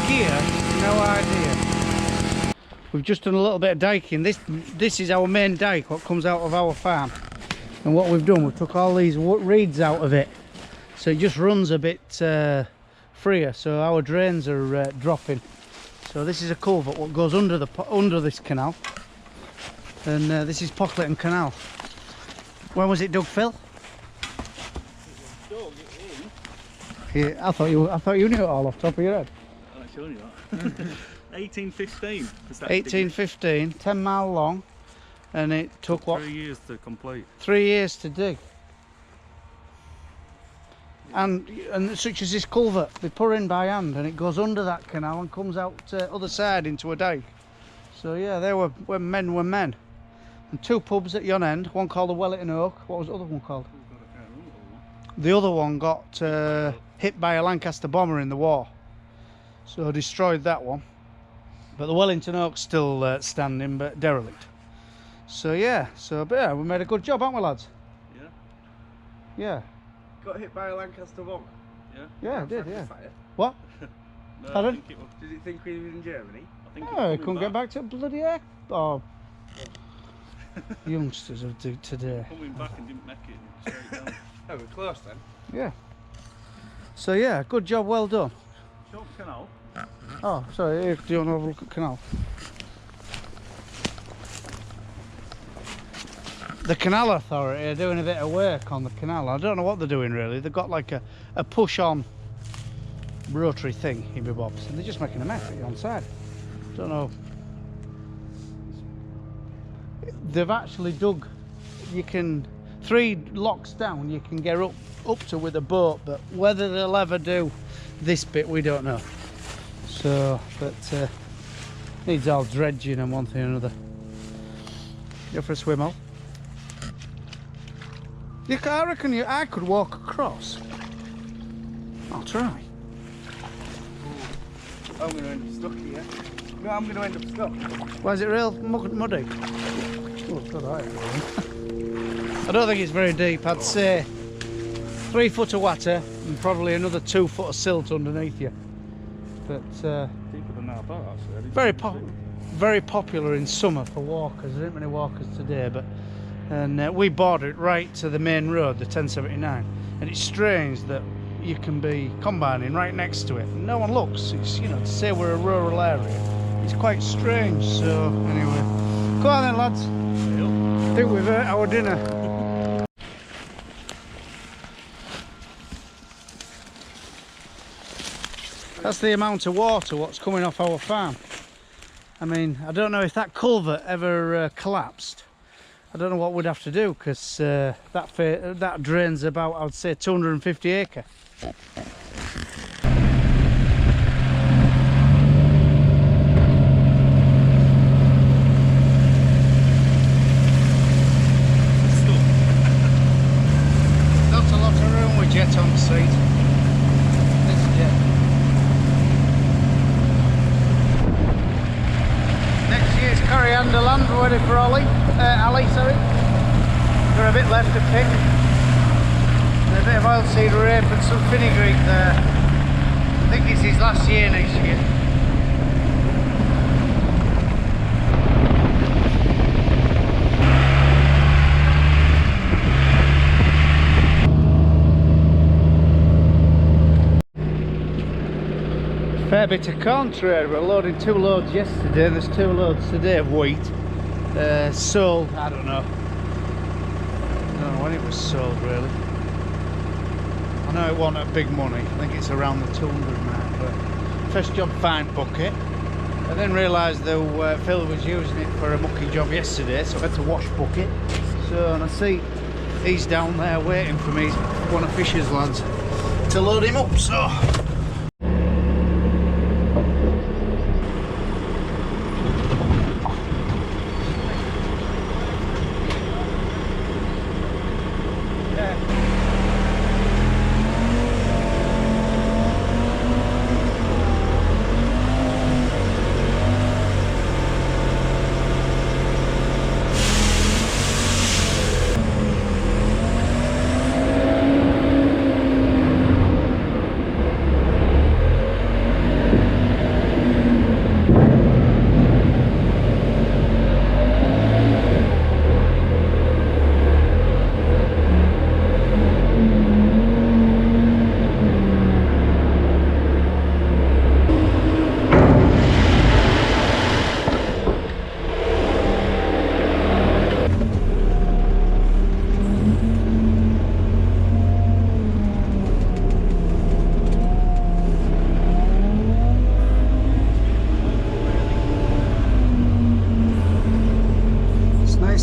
here, no idea. We've just done a little bit of diking. This is our main dike, what comes out of our farm. And what we've done, we took all these reeds out of it, so it just runs a bit freer. So our drains are dropping. So this is a culvert what goes under this canal, and this is Pocklington Canal. When was it dug, Phil? Yeah, I thought you knew it all off the top of your head. I'm showing you that. 1815. 1815, 10 mile long, and it took what? 3 years to complete. 3 years to dig. And such as this culvert, they pour in by hand, and it goes under that canal and comes out other side into a dike. So yeah, they were when men were men. And two pubs at yon end, one called the Wellington Oak. What was the other one called? The other one got hit by a Lancaster bomber in the war, so destroyed that one. But the Wellington Oak's still standing, but derelict. So yeah, yeah, we made a good job, haven't we, lads? Yeah. Yeah. Got hit by a Lancaster bomber? Yeah. Yeah, it did, yeah. What? No, Pardon? I think it was, Did it think we was in Germany? I think Oh, couldn't get back to bloody heck. Oh. Youngsters of today. Coming back and didn't make it straight down. Oh, we're close then. Yeah. So yeah, good job, well done. Short canal. Oh, sorry, here, do you want to have a look at Canal? The Canal Authority are doing a bit of work on the canal. I don't know what they're doing really. They've got like a push-on rotary thing in my bobs, and they're just making a mess on side. Don't know. They've actually dug, you can, 3 locks down you can get up to with a boat, but whether they'll ever do this bit we don't know. So, but needs all dredging and one thing or another. Go for a swim, Al. I reckon I could walk across. I'll try. I'm going to end up stuck here. No, I'm going to end up stuck. Why is it real muddy? Oh, God, I don't think it's very deep. I'd say 3 foot of water and probably another 2 foot of silt underneath you. But Deeper than that, actually. very popular in summer for walkers. There aren't many walkers today, but we border it right to the main road, the 1079, and it's strange that you can be combining right next to it and no one looks. It's, you know, to say we're a rural area, it's quite strange. So anyway, go on then, lads. I think we've eaten our dinner. That's the amount of water what's coming off our farm. I mean, I don't know if that culvert ever collapsed. I don't know what we'd have to do, because that drains about, I'd say, 250 acre. Not a lot of room with jet on the seat. This jet. Next year's coriander land ready for Ali, sorry. Got a bit left to pick. And a bit of oilseed rape and some fenugreek there. I think it's his last year next year. Fair bit of corn trade. We're loading 2 loads yesterday. There's 2 loads today of wheat. Sold, I don't know when it was sold really. I know it wasn't at big money. I think it's around the 200 mark. But first job, fine bucket. I then realised that Phil was using it for a mucky job yesterday, so I had to wash bucket. So, and I see he's down there waiting for me. He's one of Fisher's lads to load him up. So.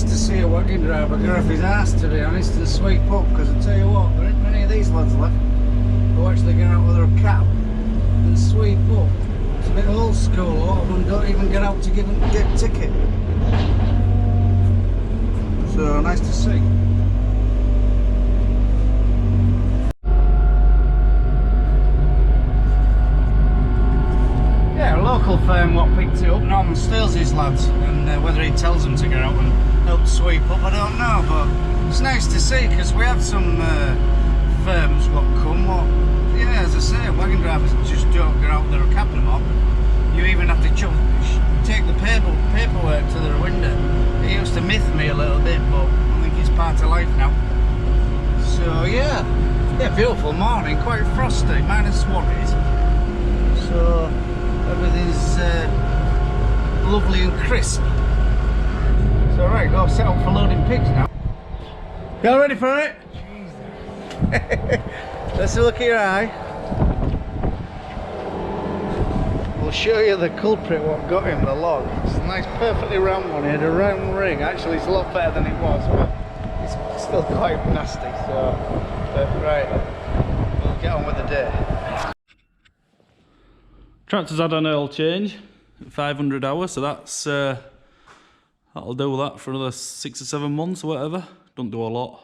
to see a wagon driver get off his ass, to be honest, and sweep up, because I tell you what, there ain't many of these lads left who actually get out with their cap and sweep up. It's a bit old school, a lot of them don't even get out to get a ticket. So nice to see. Yeah, a local firm what picked it up, Norman steals his lads, and whether he tells them to get out and help sweep up, I don't know, but it's nice to see, because we have some firms what come, what, yeah, as I say, wagon drivers just don't get out there and cap them up. You even have to take the paperwork to their window. It used to myth me a little bit, but I think it's part of life now. So yeah, beautiful morning, quite frosty, -1 it is. So everything's lovely and crisp. So right, go set up for loading pigs now. Y'all ready for it? Let's look at your eye. We'll show you the culprit what got him, the log. It's a nice perfectly round one, he had a round ring. Actually it's a lot better than it was, but it's still quite nasty, so but right, we'll get on with the day. Tractor's had an oil change, 500 hours, so that's that'll do that for another 6 or 7 months or whatever. Don't do a lot.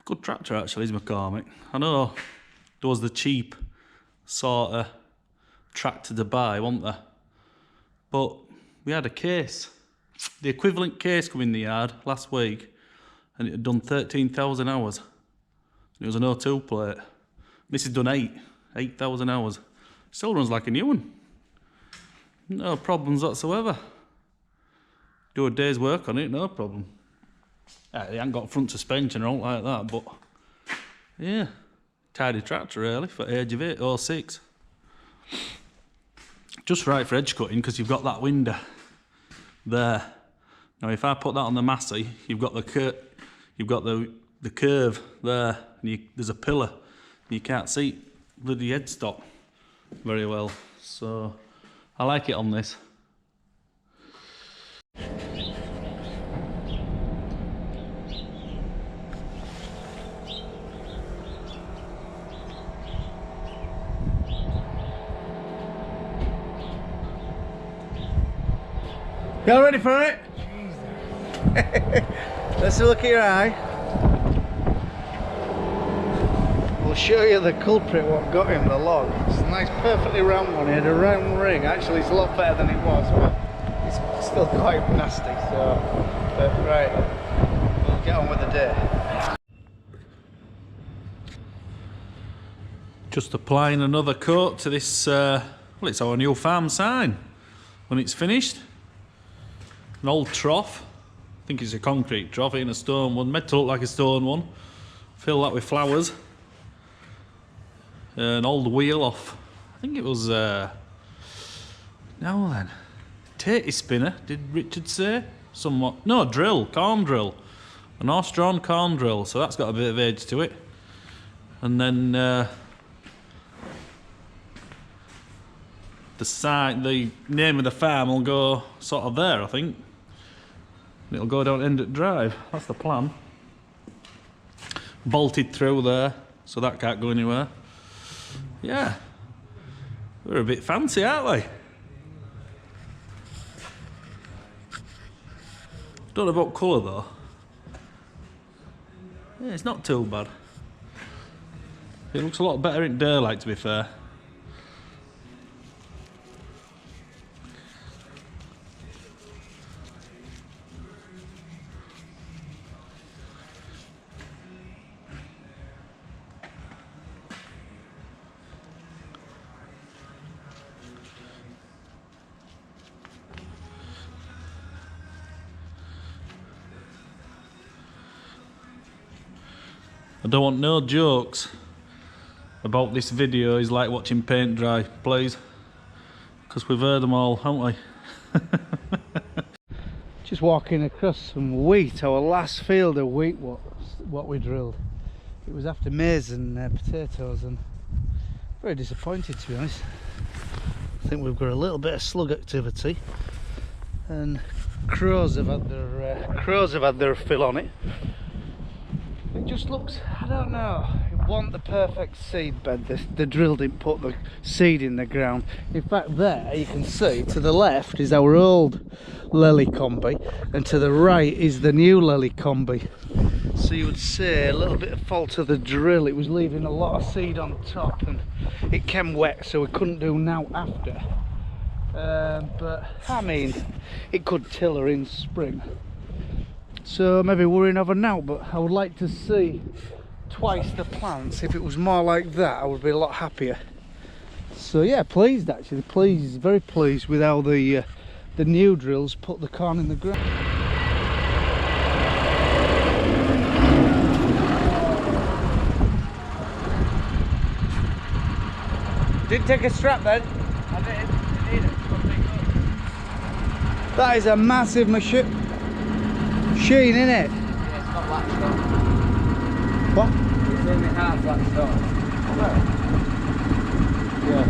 Good tractor actually, he's McCormick. I know there was the cheap sort of tractor to buy, wasn't there? But we had a case, the equivalent case come in the yard last week, and it had done 13,000 hours. And it was an O2 plate. This has done 8,000 hours. Still runs like a new one. No problems whatsoever. Do a day's work on it, no problem. They ain't got front suspension or anything like that, but yeah, tidy tractor really for age of 806. Just right for edge cutting because you've got that window there. Now if I put that on the Massey, you've got the curve there, and there's a pillar, and you can't see bloody headstock very well. So I like it on this. Y'all ready for it? Let's look at your eye. We'll show you the culprit what got him, the log. It's a nice perfectly round one, he had a round ring. Actually it's a lot better than it was, but it's still quite nasty, so but right, we'll get on with the day. Just applying another coat to this, well, it's our new farm sign when it's finished. An old trough, I think it's a concrete trough, it ain't a stone one, meant to look like a stone one. Fill that with flowers. An old wheel off, I think it was, now then, tatey spinner, did Richard say? Somewhat, no, drill, corn drill. An horse-drawn corn drill, so that's got a bit of age to it. And then the name of the farm will go sort of there, I think. It'll go down Endett Drive, that's the plan. Bolted through there, so that can't go anywhere. Yeah, we're a bit fancy, aren't we? Don't know about colour though. Yeah, it's not too bad. It looks a lot better in daylight, to be fair. I don't want no jokes about this video is like watching paint dry, please. Because we've heard them all, haven't we? Just walking across some wheat, our last field of wheat what we drilled. It was after maize and potatoes, and very disappointed, to be honest. I think we've got a little bit of slug activity, and crows have had their fill on it. It just looks, I don't know, it wasn't the perfect seed bed. The drill didn't put the seed in the ground. In fact, there you can see to the left is our old lily combi, and to the right is the new lily combi. So you would say a little bit of fault of the drill. It was leaving a lot of seed on top, and it came wet, so we couldn't do now after. But I mean, it could tiller in spring. So maybe worrying over now, but I would like to see twice the plants. If it was more like that, I would be a lot happier. So yeah, pleased actually, pleased, very pleased with how the new drills put the corn in the ground. Didn't take a strap then? I didn't need it. That is a massive machine, isn't it? Yeah, it's got latched on. What? It's only half latched on. Yeah.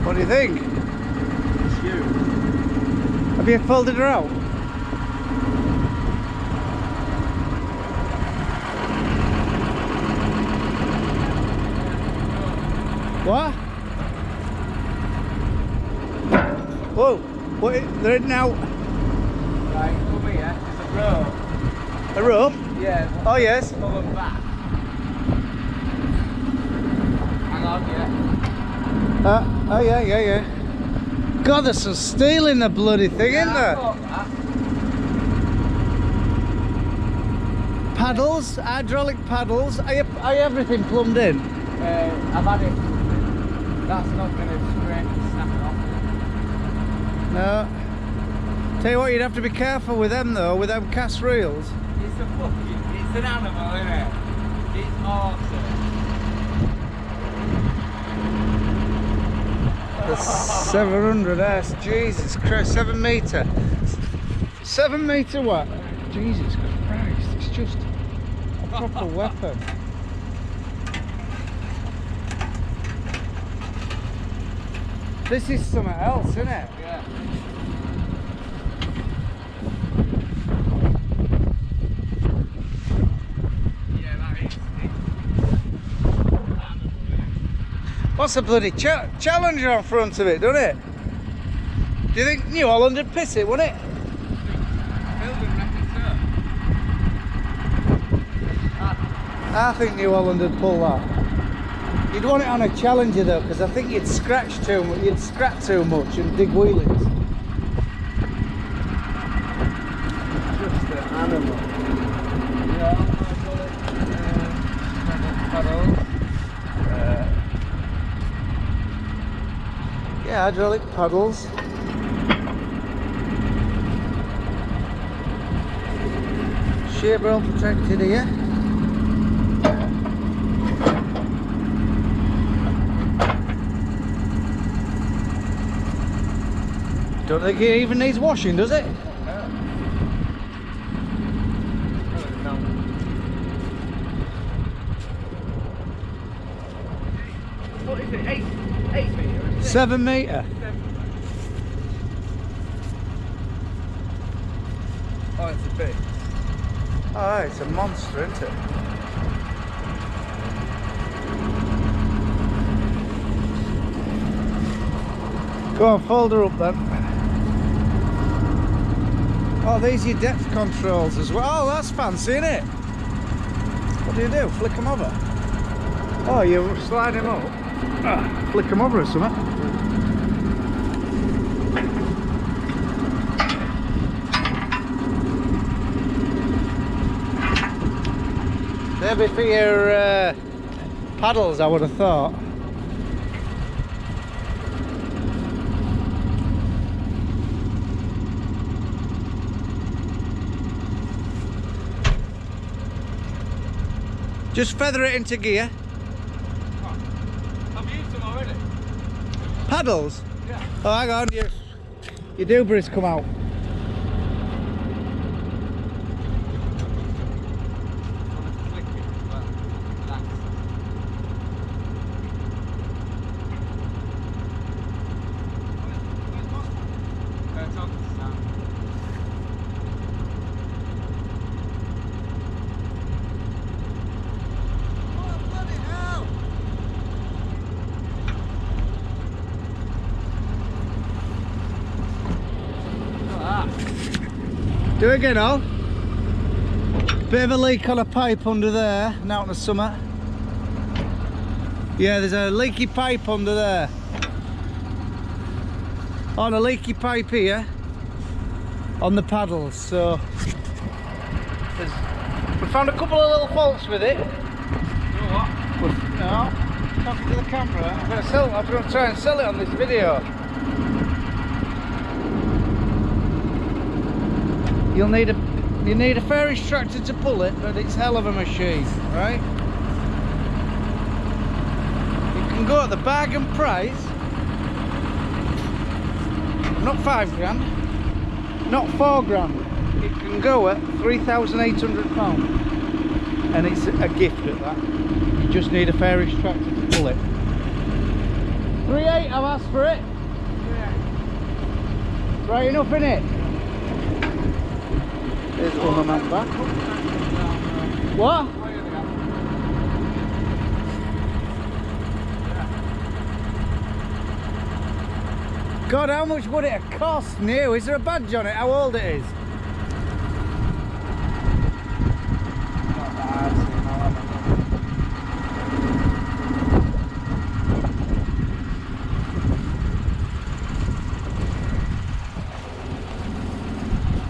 What do you think? It's huge. Have you folded her out? What? Whoa! What? They're in out. Right, come here. There's a rope. A rope? Yeah. Oh yes. Pull them back. Hang on, yeah. Oh yeah. God, there's some steel in the bloody thing, isn't there? Paddles, hydraulic paddles. Are you everything plumbed in? I've had it. That's not going to scrape and snap it off. No. Tell you what, you'd have to be careful with them though, with them cast reels. It's an animal, isn't it? It's awesome. The 700S, Jesus Christ, 7 metre. 7 metre what? Jesus Christ, it's just a proper weapon. This is something else, isn't it? Yeah. Yeah, that is. What's the bloody Challenger on front of it, doesn't it? Do you think New Holland would piss it, wouldn't it? I think New Holland would pull that. You'd want it on a Challenger though, because I think you'd scratch too much, you'd scrap too much and dig wheelies. Just an animal. Yeah, paddles. Yeah, hydraulic paddles. Shape well protected here. Don't think it even needs washing, does it? What is it? 8 metre? 7 metre. Oh, it's a bit. Oh, it's a monster, isn't it? Go on, fold her up then. Oh, these are your depth controls as well. Oh, that's fancy, isn't it? What do? Flick them over? Oh, you slide them up? Flick them over or something? Maybe for your paddles, I would have thought. Just feather it into gear. Oh, I've used them already. Paddles? Yeah. Oh, hang on, your dooberries come out. Do it again, Al. Bit of a leak on a pipe under there, now in the summer. Yeah, there's a leaky pipe under there. On a leaky pipe here, on the paddles, so... we found a couple of little faults with it. what? No, talking to the camera. I'm going to try and sell it on this video. You need a fair tractor to pull it, but it's hell of a machine, right? You can go at the bargain price, not £5 grand, not £4 grand. It can go at £3,800, and it's a gift at that. You just need a fairish tractor to pull it. 3.8 I've asked for it. Yeah. Right enough, innit? There's one on that back. What? God, how much would it have cost new? Is there a badge on it? How old it is?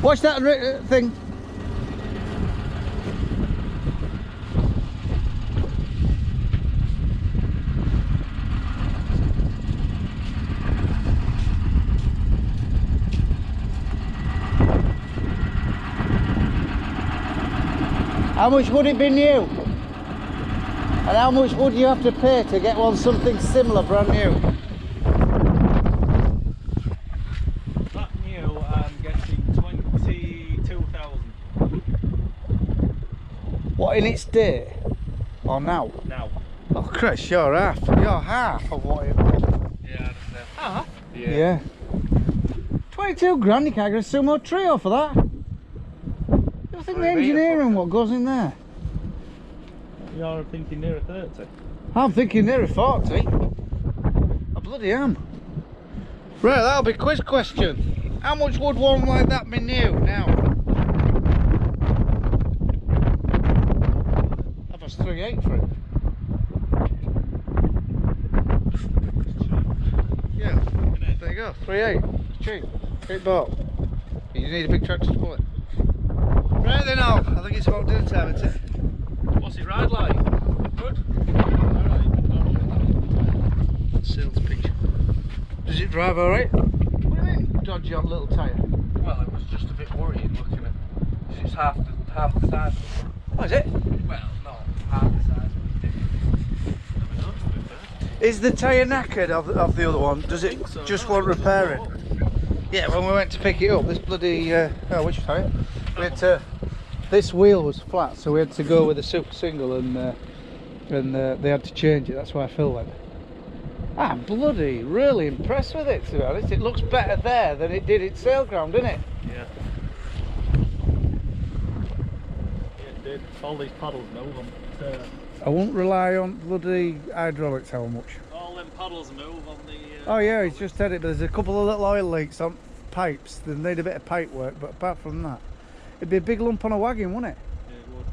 Watch that thing. How much would it be new? And how much would you have to pay to get one something similar brand new? That new, I'm guessing 22,000. What, in its day? Or now? Now. Oh Chris, you're half of what it was. Yeah, Half? Yeah. 22 grand, you can't get a sumo trio for that. I think the engineering what goes in there. You're thinking nearer 30. I'm thinking nearer 40. I bloody am. Right, that'll be quiz question. How much would one like that be new now? I've asked 3.8 for it. Yeah, there you go, 3.8. It's cheap. Cheap boat. You need a big tractor to pull it. Right then, I think it's about dinner time, isn't it? What's it ride like? Good? Alright. Sales pitch. Does it drive alright? What do you mean? Dodgy on little tyre? Well, it was just a bit worrying looking at. It's half the size. What is it? Well, not half the size. Is the tyre knackered of the other one? Does it so. just want repairing? Yeah, when we went to pick it up, this bloody oh, which tyre? We had to. This wheel was flat, so we had to go with a super single, and they had to change it. That's why Phil went. I'm bloody really impressed with it, to be honest. It looks better there than it did at Saleground, didn't it? Yeah. It did. All these paddles move on. I won't rely on bloody hydraulics how much. All them paddles move on the... Oh yeah, he's just said it, but there's a couple of little oil leaks on pipes. They need a bit of pipe work, but apart from that, it'd be a big lump on a wagon, wouldn't it? Yeah, it would.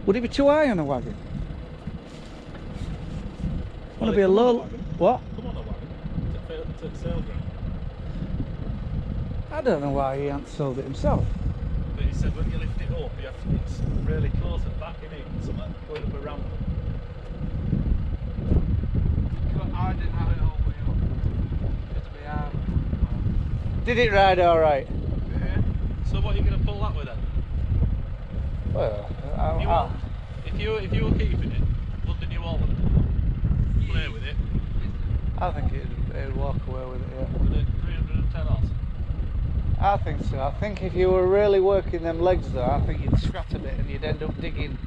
Would it be too high on a wagon? Want to be a low... What? Come on a wagon. To Saleground. I don't know why he hasn't sold it himself. But he said when you lift it up, you have to, it's really close at the back, isn't it? Something going up a ramp. I didn't have it all the way up. Just to be armed. Did it ride alright? Yeah. So what are you going to pull that with then? Well, If you were keeping it, wouldn't you all play with it? I think it'd walk away with it, yeah. With it 310 odds? I think so. I think if you were really working them legs though, I think you'd scrat a bit and you'd end up digging.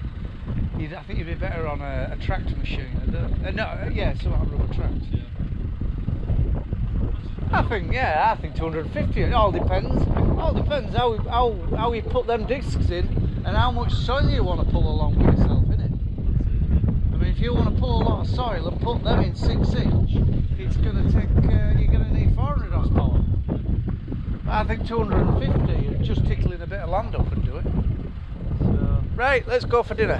I think you'd be better on a tractor machine. Yeah, some rubber tracks. Yeah. I think 250. It all depends. All depends how you put them discs in and how much soil you want to pull along with yourself, innit? I mean, if you want to pull a lot of soil and put them in 6 inch, it's going to take. You're going to need 4 I think 250, and just tickling a bit of land up and do it. So, right, let's go for dinner.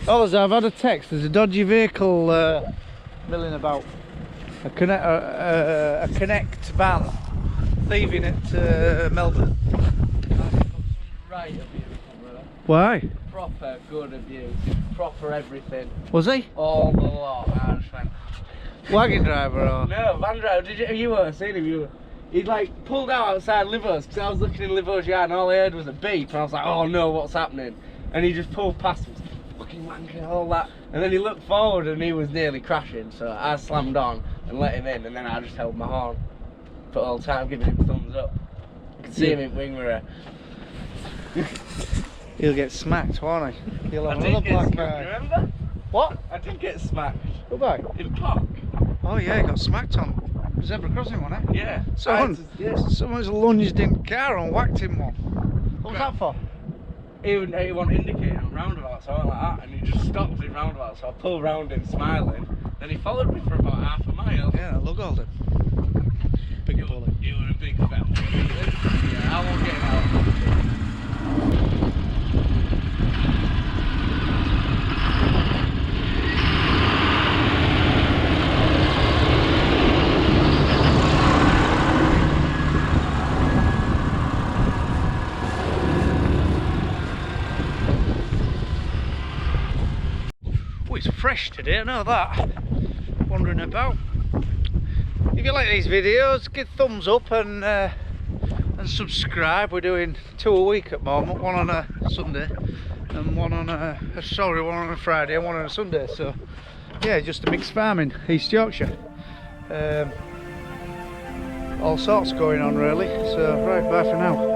Oh, I've had a text. There's a dodgy vehicle milling about. A Connect van thieving at Melbourne. Right abuse, brother. Why? Proper good abuse. Proper everything. Was he? All the lot. I just went. Wagon driver or? No, van driver. Did you weren't seen him? He like pulled out outside Livo's because I was looking in Livo's yard and all I heard was a beep and I was like, oh no, what's happening? And he just pulled past me, fucking wanker, all that. And then he looked forward and he was nearly crashing, so I slammed on and let him in, and then I just held my horn for all time, giving him thumbs up. You could see him in wing mirror. He'll get smacked, won't he? He'll have I another did get black smacked, eye. remember? What? I did get smacked. Goodbye. In Pock. Oh yeah, he got smacked on zebra crossing, wasn't it? Yeah. Someone's lunged in the car and whacked him one. What was that for? He wanted indicating on roundabouts, so I went like that, and he just stopped in roundabouts, so I pulled round him smiling. Then he followed me for about half a mile. Yeah, lug hauled him. Big bully. You were a big fat bully. Yeah, I won't get him out. It's fresh today, I know that. Wandering about. If you like these videos, give thumbs up and subscribe. We're doing 2 a week at the moment, one on a Sunday and one on a Friday and one on a Sunday. So yeah, just a mixed farming, East Yorkshire. All sorts going on really. So right, bye for now.